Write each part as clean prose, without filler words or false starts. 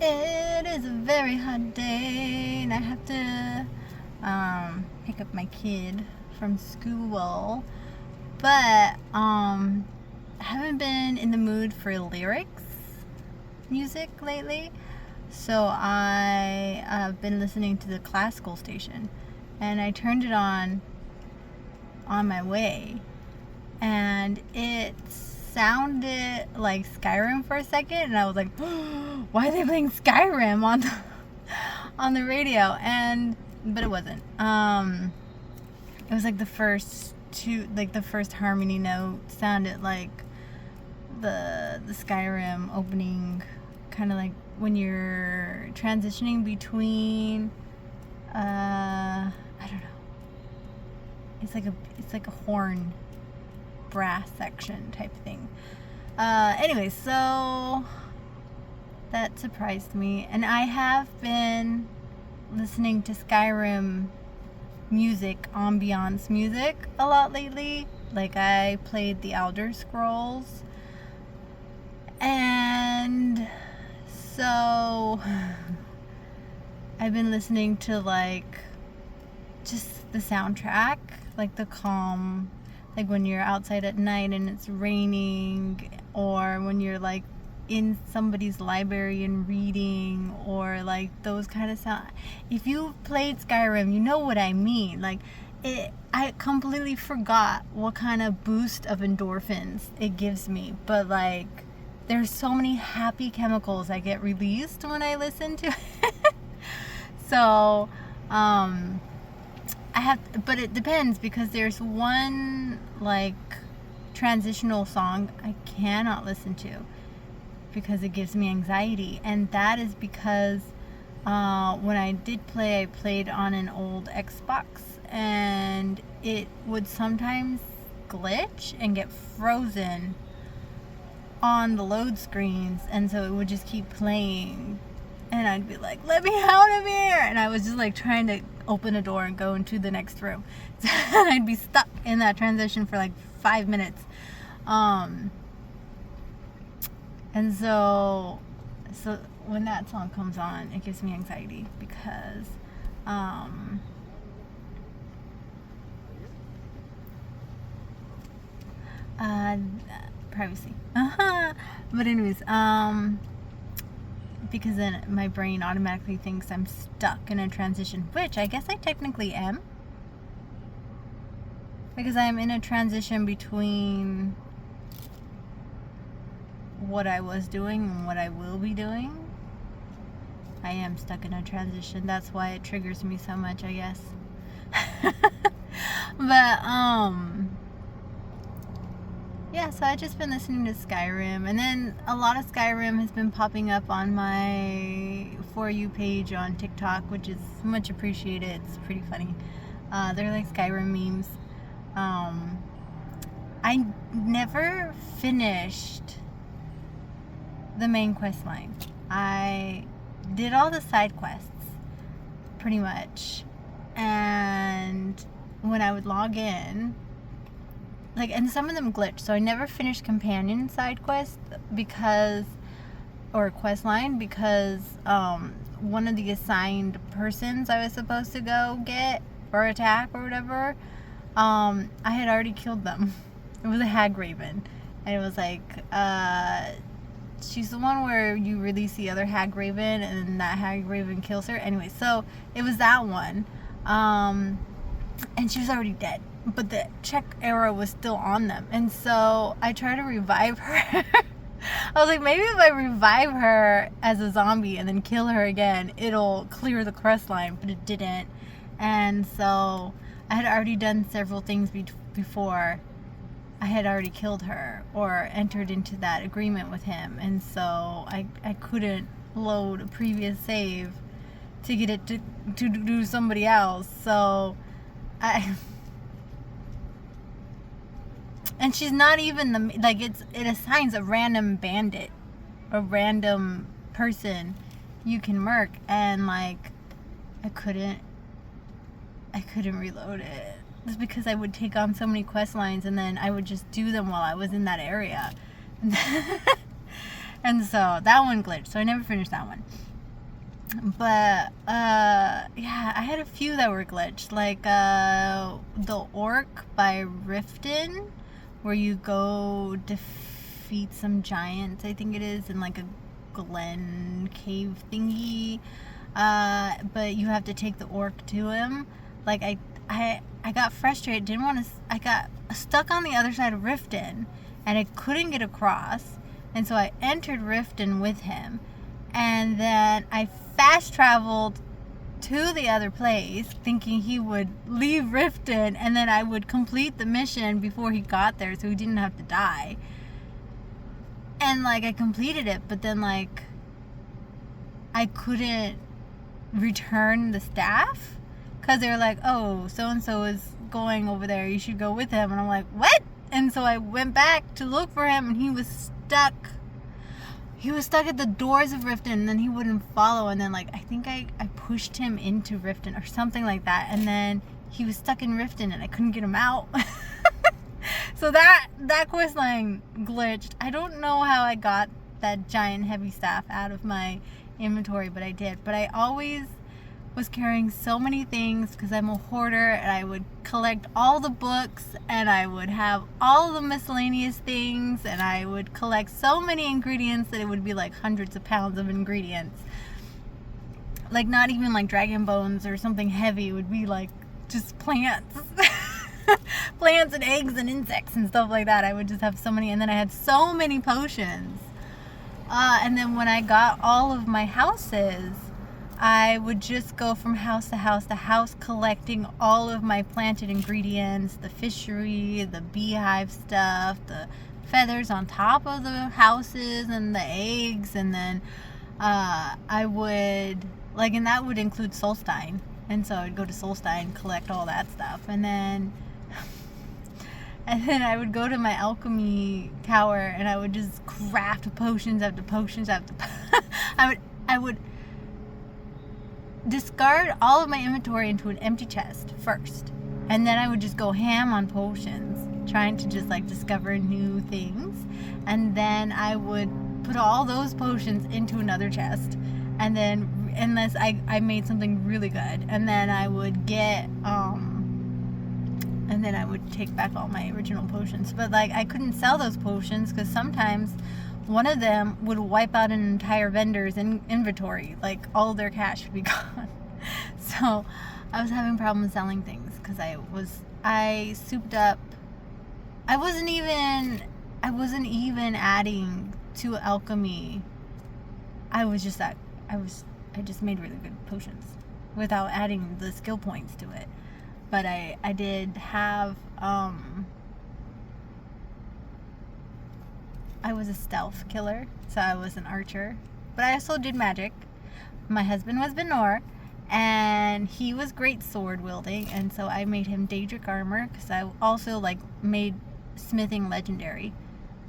It is a very hot day, and I have to pick up my kid from school. But I haven't been in the mood for lyrics music lately, so I've been listening to the classical station, and I turned it on my way, and it sounded like Skyrim for a second, and I was like, why are they playing Skyrim on the radio? But it wasn't. It was like the first harmony note sounded like the Skyrim opening, kind of like when you're transitioning between I don't know. It's like a horn brass section type thing. Anyway, so that surprised me, and I have been listening to Skyrim music, ambiance music, a lot lately. Like, I played the Elder Scrolls, and so I've been listening to like just the soundtrack, like the calm, like when you're outside at night and it's raining, or when you're like in somebody's library and reading, or like those kind of sound. If you played Skyrim, you know what I mean. Like, I completely forgot what kind of boost of endorphins it gives me, but like there's so many happy chemicals that get released when I listen to it. So but it depends, because there's one like transitional song I cannot listen to because it gives me anxiety, and that is because when I did play, I played on an old Xbox, and it would sometimes glitch and get frozen on the load screens, and so it would just keep playing, and I'd be like, let me out of here, and I was just like trying to open a door and go into the next room. And I'd be stuck in that transition for like 5 minutes. And so when that song comes on, it gives me anxiety because privacy. But anyways, because then my brain automatically thinks I'm stuck in a transition, which I guess I technically am, because I'm in a transition between what I was doing and what I will be doing. I am stuck in a transition. That's why it triggers me so much, I guess. But yeah, so I've just been listening to Skyrim, and then a lot of Skyrim has been popping up on my For You page on TikTok, which is much appreciated. It's pretty funny. They're like Skyrim memes. I never finished the main quest line. I did all the side quests, pretty much, and when I would log in, like, and some of them glitch, so I never finished companion side quest quest line, because one of the assigned persons I was supposed to go get or attack or whatever, I had already killed them. It was a hag raven, and it was like, she's the one where you release the other hag raven, and then that hag raven kills her. Anyway, so it was that one, and she was already dead, but the check arrow was still on them, and so I tried to revive her. I was like, maybe if I revive her as a zombie and then kill her again, it'll clear the quest line, but it didn't. And so I had already done several things before I had already killed her or entered into that agreement with him, and so I couldn't load a previous save to get it to do somebody else. So and she's not even like, it assigns a random bandit, a random person you can murk, and like I couldn't reload it. It's because I would take on so many quest lines, and then I would just do them while I was in that area. And so that one glitched, so I never finished that one. But yeah, I had a few that were glitched, like the Orc by Riften, where you go defeat some giants, I think it is, in like a Glen cave thingy. But you have to take the orc to him. Like I got frustrated, didn't want to. I got stuck on the other side of Riften, and I couldn't get across. And so I entered Riften with him, and then I fast traveled to the other place, thinking he would leave Riften, and then I would complete the mission before he got there, so he didn't have to die. And like I completed it, but then like I couldn't return the staff because they were like, oh, so and so is going over there, you should go with him. And I'm like, what? And so I went back to look for him, and he was stuck at the doors of Riften, and then he wouldn't follow. And then like I think I pushed him into Riften or something like that, and then he was stuck in Riften and I couldn't get him out. So that quest line glitched. I don't know how I got that giant heavy staff out of my inventory, but I did. But I always was carrying so many things because I'm a hoarder, and I would collect all the books, and I would have all the miscellaneous things, and I would collect so many ingredients that it would be like hundreds of pounds of ingredients. Like not even like dragon bones or something heavy, it would be like just plants. Plants and eggs and insects and stuff like that. I would just have so many, and then I had so many potions. And then when I got all of my houses, I would just go from house to house collecting all of my planted ingredients, the fishery, the beehive stuff, the feathers on top of the houses and the eggs. And then I would, like, and that would include Solstein. And so I'd go to Solstein, collect all that stuff. And then I would go to my alchemy tower, and I would just craft potions after potions after I would discard all of my inventory into an empty chest first, and then I would just go ham on potions, trying to just like discover new things. And then I would put all those potions into another chest, and then unless I made something really good, and then I would get and then I would take back all my original potions. But like I couldn't sell those potions because sometimes one of them would wipe out an entire vendor's inventory. Like all of their cash would be gone. So I was having problems selling things because I souped up. I wasn't even adding to alchemy. I just made really good potions without adding the skill points to it. But I did have, I was a stealth killer, so I was an archer. But I also did magic. My husband was Benor, and he was great sword wielding, and so I made him Daedric armor, because I also like made smithing legendary.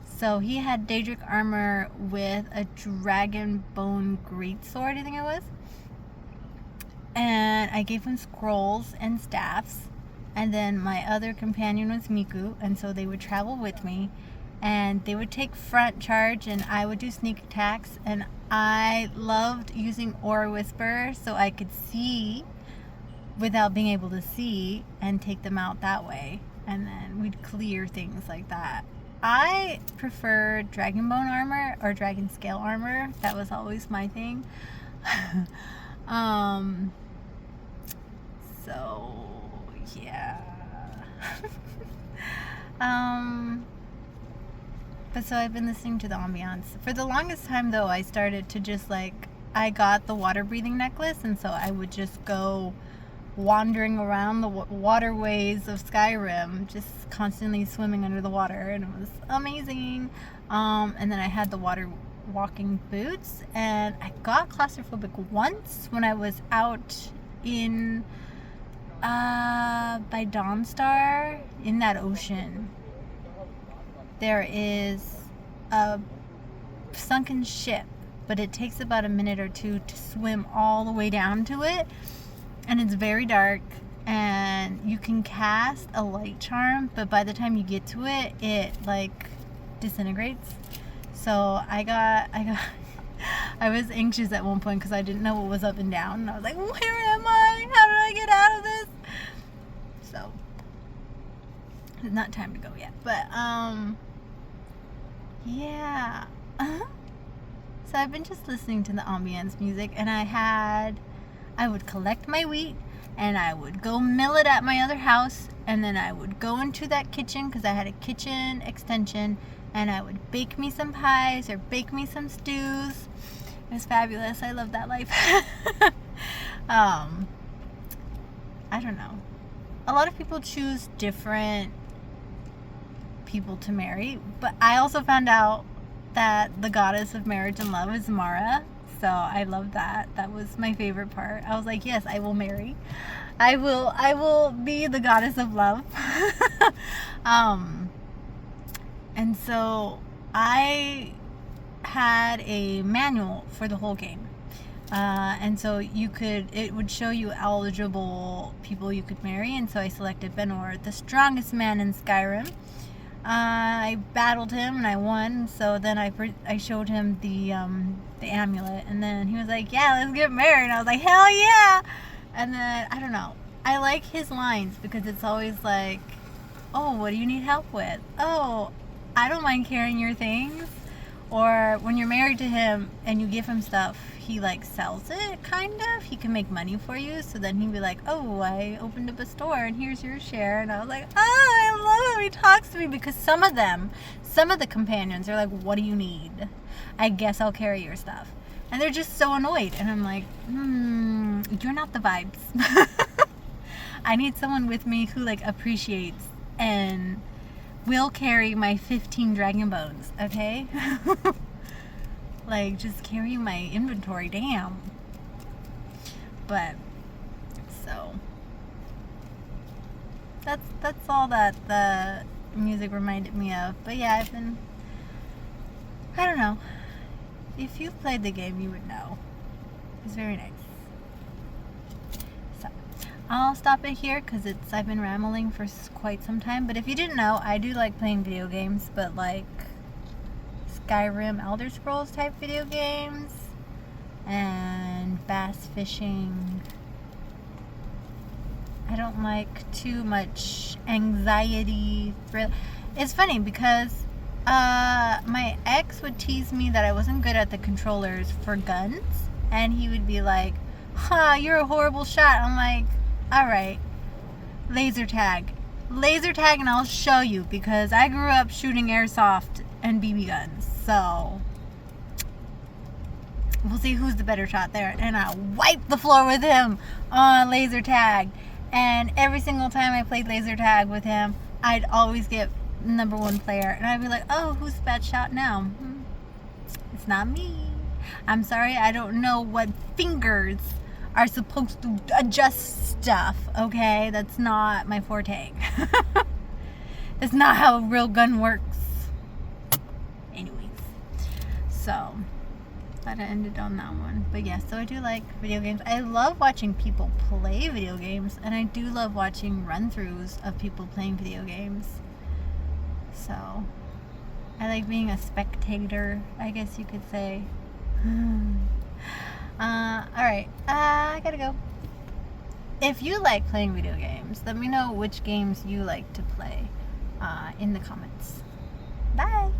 So he had Daedric armor with a dragon bone greatsword, I think it was. And I gave him scrolls and staffs. And then my other companion was Miku, and so they would travel with me, and they would take front charge, and I would do sneak attacks. And I loved using Aura Whisper so I could see without being able to see and take them out that way. And then we'd clear things like that. I prefer Dragonbone armor or Dragon Scale armor. That was always my thing. So yeah. But so I've been listening to the ambiance. For the longest time though, I started to just like, I got the water breathing necklace, and so I would just go wandering around the waterways of Skyrim, just constantly swimming under the water, and it was amazing. And then I had the water walking boots, and I got claustrophobic once when I was out in by Dawnstar in that ocean. There is a sunken ship, but it takes about a minute or two to swim all the way down to it, and it's very dark, and you can cast a light charm, but by the time you get to it, it like disintegrates. So I was anxious at one point because I didn't know what was up and down. And I was like, where am I? How do I get out of this? So, it's not time to go yet. But, yeah. So I've been just listening to the ambience music, and I would collect my wheat, and I would go mill it at my other house, and then I would go into that kitchen because I had a kitchen extension, and I would bake me some pies or bake me some stews. It was fabulous. I love that life. I don't know. A lot of people choose different people to marry, but I also found out that the goddess of marriage and love is Mara. So I love that. That was my favorite part. I was like, yes, I will marry. I will be the goddess of love. And so I had a manual for the whole game. And so it would show you eligible people you could marry. And so I selected Benor, the strongest man in Skyrim. I battled him and I won. So then I showed him the amulet, and then he was like, "Yeah, let's get married." And I was like, "Hell yeah!" And then I don't know. I like his lines because it's always like, "Oh, what do you need help with?" "Oh, I don't mind carrying your things." Or when you're married to him and you give him stuff, he like sells it, kind of. He can make money for you. So then he'd be like, "Oh, I opened up a store and here's your share." And I was like, "Oh, I love it." He talks to me because some of the companions are like, "What do you need? I guess I'll carry your stuff." And they're just so annoyed. And I'm like, you're not the vibes. I need someone with me who like appreciates and will carry my 15 dragon bones, okay? Like, just carry my inventory, damn. But, so, that's all that the music reminded me of. But yeah, I don't know. If you've played the game, you would know. It's very nice. So, I'll stop it here because I've been rambling for quite some time. But if you didn't know, I do like playing video games, but like Skyrim, Elder Scrolls type video games, and bass fishing. I don't like too much anxiety, thrill. It's funny because my ex would tease me that I wasn't good at the controllers for guns, and he would be like, "Huh, you're a horrible shot." I'm like, "Alright, laser tag, and I'll show you," because I grew up shooting airsoft and BB guns. So we'll see who's the better shot there. And I wiped the floor with him on laser tag. And every single time I played laser tag with him, I'd always get number one player. And I'd be like, "Oh, who's the bad shot now?" It's not me. I'm sorry, I don't know what fingers are supposed to adjust stuff, okay? That's not my forte. That's not how a real gun works. Anyways, so that ended on that one. But yeah, so I do like video games. I love watching people play video games, and I do love watching run-throughs of people playing video games. So I like being a spectator, I guess you could say. Alright, I gotta go. If you like playing video games, let me know which games you like to play in the comments. Bye!